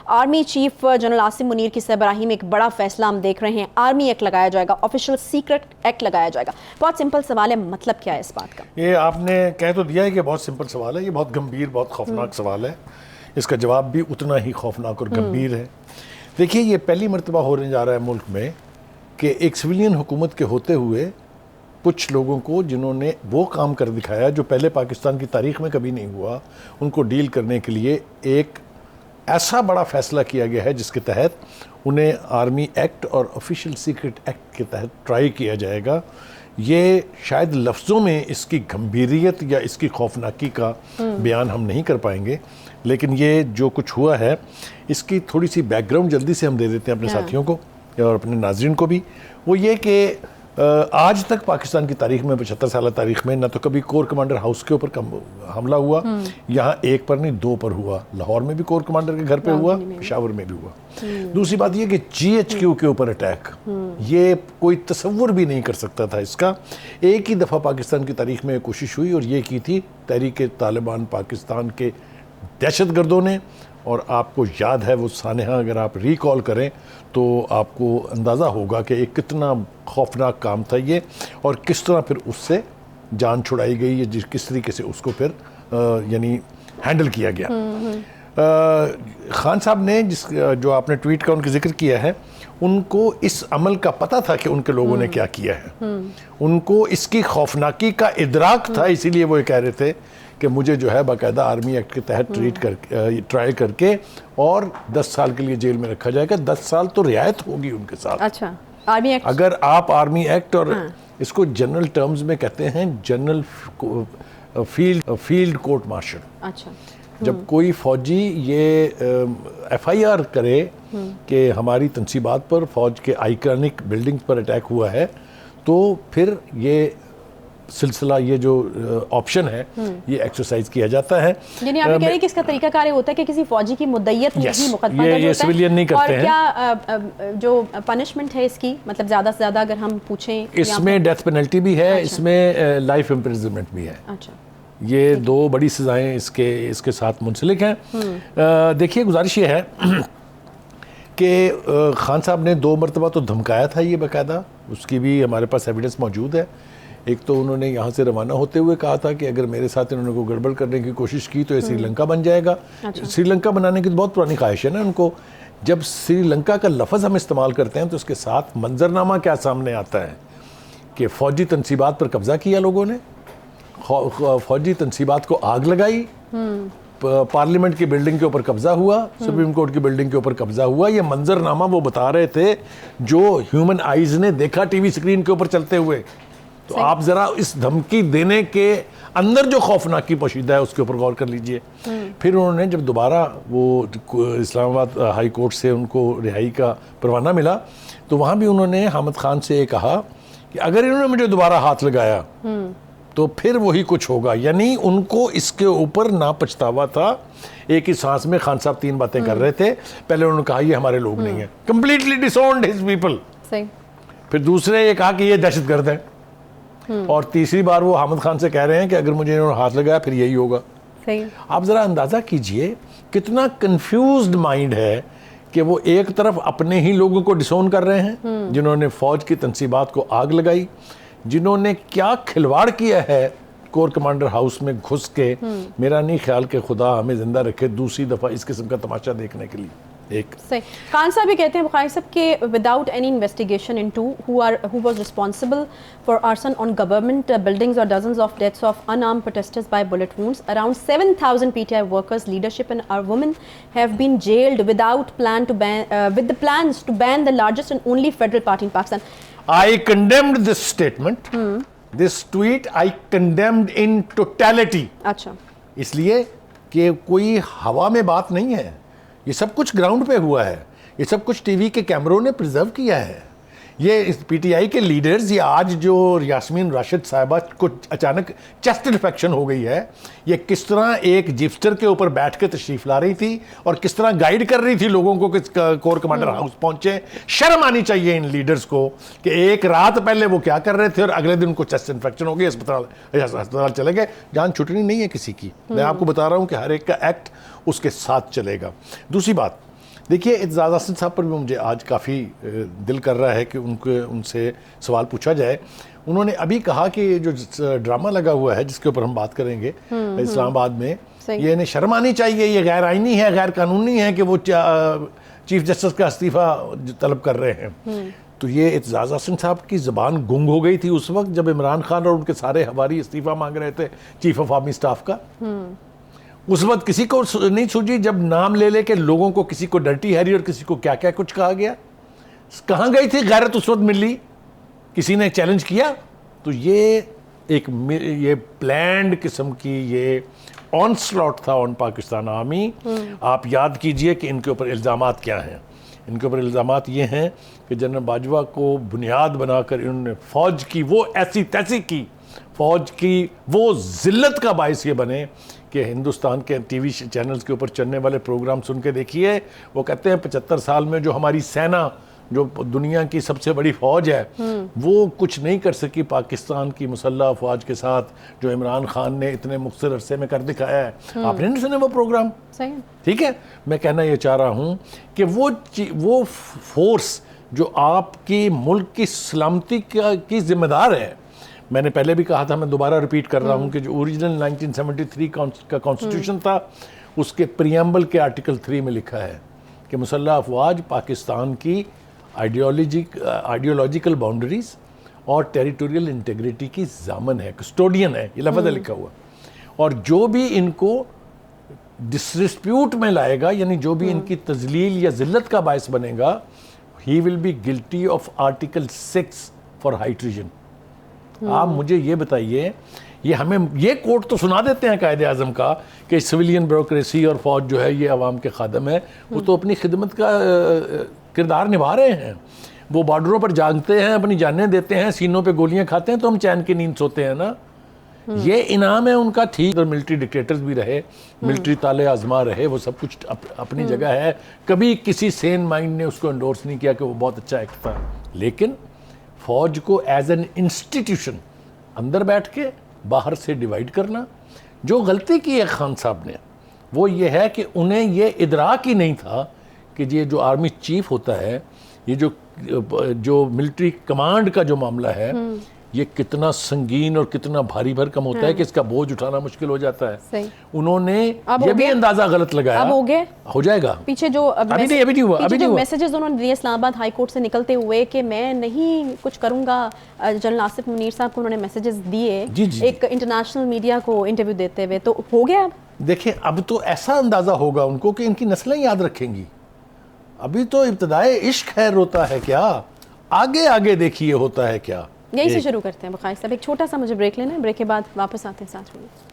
Army chief general Asim Munir की सरबराही में एक बड़ा फैसला हम देख रहे हैं, आर्मी एक्ट लगाया जाएगा, ऑफिशियल सीक्रेट एक्ट लगाया जाएगा। बहुत सिंपल सवाल है, मतलब क्या है इस बात का? ये आपने कह तो दिया है कि बहुत सिंपल सवाल है, ये बहुत गंभीर, बहुत खौफनाक सवाल है। इसका जवाब भी उतना ही खौफनाक और गंभीर है। देखिए, ये पहली मरतबा होने जा रहा है मुल्क में कि एक सिविलियन हुकूमत के होते हुए कुछ लोगों को, जिन्होंने वो काम कर दिखाया जो पहले पाकिस्तान की तारीख में कभी नहीं हुआ, उनको डील करने के लिए एक ऐसा बड़ा फैसला किया गया है जिसके तहत उन्हें आर्मी एक्ट और ऑफिशियल सीक्रेट एक्ट के तहत ट्राई किया जाएगा। ये शायद लफ्ज़ों में इसकी गंभीरियत या इसकी खौफनाकी का बयान हम नहीं कर पाएंगे, लेकिन ये जो कुछ हुआ है इसकी थोड़ी सी बैकग्राउंड जल्दी से हम दे देते हैं अपने साथियों को और अपने नाजरीन को भी। वो ये कि आज तक पाकिस्तान की तारीख में, 75 साल तारीख में, ना तो कभी कोर कमांडर हाउस के ऊपर हमला हुआ, यहाँ एक पर नहीं 2 पर हुआ। लाहौर में भी कोर कमांडर के घर पे हुआ, पेशावर में भी हुआ। दूसरी बात ये कि GHQ के ऊपर अटैक, ये कोई तसव्वुर भी नहीं कर सकता था इसका। एक ही दफ़ा पाकिस्तान की तारीख में कोशिश हुई और ये की थी तहरीक तालिबान पाकिस्तान के दहशतगर्दों ने। और आपको याद है वो सानहा, अगर आप रिकॉल करें तो आपको अंदाज़ा होगा कि एक कितना खौफनाक काम था ये, और किस तरह फिर उससे जान छुड़ाई गई, या किस तरीके से उसको फिर यानी हैंडल किया गया। खान साहब ने जो आपने ट्वीट का उनका जिक्र किया है, उनको इस अमल का पता था कि उनके लोगों ने क्या किया है, उनको इसकी खौफनाकी का इदराक था, इसीलिए वो ये कह रहे थे कि मुझे जो है बाकायदा आर्मी एक्ट के तहत ट्राई करके और 10 साल के लिए जेल में रखा जाएगा। 10 साल तो रियायत होगी उनके साथ। अच्छा, आर्मी एक्ट, अगर आप आर्मी एक्ट और इसको जनरल टर्म्स में कहते हैं जनरल फील्ड कोर्ट मार्शल। अच्छा, जब कोई फौजी ये FIR करे कि हमारी तनसीबात पर, फौज के आइकॉनिक बिल्डिंग्स पर अटैक हुआ है, तो फिर ये सिलसिला, ये जो ऑप्शन है, ये एक्सरसाइज किया जाता है। यानी आप कह रहे हैं कि इसका तरीका कार्य होता है कि किसी फौजी की मुद्दइयत में ही मुकदमा दर्ज होता है, सिविलियन नहीं करते हैं। और क्या जो पनिशमेंट है इसकी, मतलब ज़्यादा से ज़्यादा अगर हम पूछें, इसमें डेथ पेनल्टी भी है। अच्छा। इसमें लाइफ इम्प्रिजनमेंट भी है। अच्छा, ये 2 बड़ी सजाएं इसके साथ मुंसलिक हैं। देखिए, गुजारिश ये है कि खान साहब ने 2 मरतबा तो धमकाया था ये बाकायदा, उसकी भी हमारे पास एविडेंस मौजूद है। एक तो उन्होंने यहाँ से रवाना होते हुए कहा था कि अगर मेरे साथ इन्होंने को गड़बड़ करने की कोशिश की तो ये श्रीलंका बन जाएगा। अच्छा। श्रीलंका बनाने की तो बहुत पुरानी ख्वाहिश है ना उनको। जब श्रीलंका का लफ्ज़ हम इस्तेमाल करते हैं तो उसके साथ मंजरनामा क्या सामने आता है कि फ़ौजी तनसीबात पर कब्ज़ा किया लोगों ने, फ़ौजी तनसीबात को आग लगाई, पार्लियामेंट की बिल्डिंग के ऊपर कब्जा हुआ, सुप्रीम कोर्ट की बिल्डिंग के ऊपर कब्जा हुआ। ये मंजरनामा वो बता रहे थे जो ह्यूमन आइज़ ने देखा टीवी स्क्रीन के ऊपर चलते हुए। तो आप ज़रा इस धमकी देने के अंदर जो खौफनाकी पोशीदा है उसके ऊपर गौर कर लीजिए। फिर उन्होंने जब दोबारा वो इस्लामाबाद हाई कोर्ट से उनको रिहाई का परवाना मिला, तो वहाँ भी उन्होंने हामिद खान से ये कहा कि अगर इन्होंने मुझे दोबारा हाथ लगाया तो फिर वही कुछ होगा। यानी उनको इसके ऊपर ना पछतावा था। एक ही सांस में खान साहब 3 बातें कर रहे थे। पहले उन्होंने कहा ये हमारे लोग नहीं है, कंप्लीटली डिसोन्ड हिज पीपल। फिर दूसरे ये कहा कि ये दहशतगर्द है, और तीसरी बार वो हामिद खान से कह रहे हैं कि अगर मुझे इन्होंने हाथ लगाया फिर यही होगा। सही। आप जरा अंदाजा कीजिए कितना कंफ्यूज्ड माइंड है कि वो एक तरफ अपने ही लोगों को डिसोन कर रहे हैं जिन्होंने फौज की तनसीबात को आग लगाई, जिन्होंने क्या खिलवाड़ किया है कोर कमांडर हाउस में घुस के। मेरा नहीं ख्याल कि खुदा हमें जिंदा रखे दूसरी दफा इस किस्म का तमाशा देखने के लिए। एक सही। खान साहब भी कहते हैं, बुखारी साहब, के without any investigation into who was responsible for arson on government buildings और dozens of deaths of unarmed protesters by bullet wounds, around 7,000 PTI workers, leadership and our women have been jailed without plan to ban with the plans to ban the largest and only federal party in Pakistan. I condemned this statement, this tweet I condemned in totality। अच्छा, इसलिए कि कोई हवा में बात नहीं है, ये सब कुछ ग्राउंड पे हुआ है, ये सब कुछ टीवी के कैमरों ने प्रिजर्व किया है। ये PTI के लीडर्स, ये आज जो यास्मीन राशिद साहिबा को अचानक चेस्ट इन्फेक्शन हो गई है, ये किस तरह एक जिप्स्टर के ऊपर बैठ के तशरीफ ला रही थी और किस तरह गाइड कर रही थी लोगों को कि कोर कमांडर हाउस पहुंचे। शर्म आनी चाहिए इन लीडर्स को कि एक रात पहले वो क्या कर रहे थे और अगले दिन उनको चेस्ट इन्फेक्शन हो गई, अस्पताल चले गए। जान छुटनी नहीं है किसी की। मैं आपको बता रहा हूँ कि हर एक का एक्ट उसके साथ चलेगा। दूसरी बात, देखिए इत्ज़ाज़ हसन साहब पर भी मुझे आज काफ़ी दिल कर रहा है कि उनसे सवाल पूछा जाए। उन्होंने अभी कहा कि ये जो ड्रामा लगा हुआ है जिसके ऊपर हम बात करेंगे इस्लामाबाद में, ये इन्हें शर्म आनी चाहिए, ये गैर आइनी है, गैर कानूनी है कि वो चीफ जस्टिस का इस्तीफ़ा तलब कर रहे हैं। तो ये इत्ज़ाज़ हसन साहब की ज़बान गुंग हो गई थी उस वक्त जब इमरान खान और उनके सारे हवारी इस्तीफ़ा मांग रहे थे चीफ ऑफ आर्मी स्टाफ का। उस वक्त किसी को नहीं सूझी जब नाम ले लेके लोगों को, किसी को डर्टी हैरी और किसी को क्या क्या कुछ कहा गया। कहाँ गई थी गैरत उस वक्त मिली? किसी ने चैलेंज किया? तो ये प्लान्ड किस्म की ये ऑनस्लॉट था ऑन पाकिस्तान आर्मी। आप याद कीजिए कि इनके ऊपर इल्ज़ामात क्या हैं। इनके ऊपर इल्ज़ामात ये हैं कि जनरल बाजवा को बुनियाद बनाकर इन्होंने फ़ौज की वो ऐसी तैसी की, फ़ौज की वो ज़िल्लत का बायस ये बने कि हिंदुस्तान के टीवी चैनल्स के ऊपर चलने वाले प्रोग्राम सुन के देखिए, वो कहते हैं 75 साल में जो हमारी सेना, जो दुनिया की सबसे बड़ी फ़ौज है, वो कुछ नहीं कर सकी पाकिस्तान की मुसल्लह अफवाज के साथ जो इमरान खान ने इतने मुख्तर अरसे में कर दिखाया है। आपने नहीं सुने वो प्रोग्राम? सही। ठीक है, मैं कहना ये चाह रहा हूँ कि वो फोर्स जो आपकी मुल्क की सलामती की जिम्मेदार है, मैंने पहले भी कहा था, मैं दोबारा रिपीट कर रहा हूँ कि जो ओरिजिनल 1973 का कॉन्स्टिट्यूशन था, उसके प्रियम्बल के आर्टिकल 3 में लिखा है कि मुसल्लह अफवाज पाकिस्तान की आइडियोलॉजिकल बाउंड्रीज और टेरिटोरियल इंटेग्रिटी की जामन है, कस्टोडियन है, ये लफ्ज़ लिखा हुआ। और जो भी इनको डिसरिस्प्यूट में लाएगा, यानी जो भी इनकी तजलील या जिल्लत का बायस बनेगा, he will be guilty of article 6 for high treason. आप मुझे ये बताइए, ये हमें ये कोर्ट तो सुना देते हैं कायदे आज़म का कि सिविलियन ब्यूरोक्रेसी और फौज जो है ये अवाम के खादम है, वो तो अपनी खिदमत का किरदार निभा रहे हैं। वो बॉर्डरों पर जागते हैं, अपनी जानें देते हैं, सीनों पे गोलियां खाते हैं, तो हम चैन की नींद सोते हैं ना। ये इनाम है उनका। ठीक, और मिलिट्री डिक्टेटर्स भी रहे, मिलिट्री ताले आजमा रहे, वो सब कुछ अपनी जगह है। कभी किसी सेन माइंड ने उसको एंडोर्स नहीं किया कि वो बहुत अच्छा एक्ट था, लेकिन फौज को एज एन इंस्टीट्यूशन अंदर बैठ के बाहर से डिवाइड करना, जो गलती की है खान साहब ने, वो ये है कि उन्हें ये इदराक ही नहीं था कि ये जो आर्मी चीफ होता है, ये जो मिलिट्री कमांड का जो मामला है, ये कितना संगीन और कितना भारी भरकम होता है कि इसका बोझ उठाना मुश्किल हो जाता है। सही। उन्होंने ये भी अंदाजा गलत लगाया। अब हो जाएगा। पीछे जो अभी नहीं हुआ, अभी नहीं हुआ। मैसेजेस उन्होंने दिए इस्लामाबाद हाई कोर्ट से निकलते हुए कि मैं नहीं कुछ करूंगा, जनरल आसिफ मुनीर साहब को उन्होंने मैसेजेस दिए एक इंटरनेशनल मीडिया को इंटरव्यू देते हुए, तो हो गया। अब देखिए, अब तो ऐसा अंदाजा होगा उनको कि इनकी नस्लें याद रखेंगी। अभी तो इब्तदाए इश्क है, रोता है क्या, आगे आगे देखिए होता है क्या। यहीं से शुरू करते हैं। बखाई साहब, एक छोटा सा मुझे ब्रेक लेना है, ब्रेक के बाद वापस आते हैं 7 मिनट।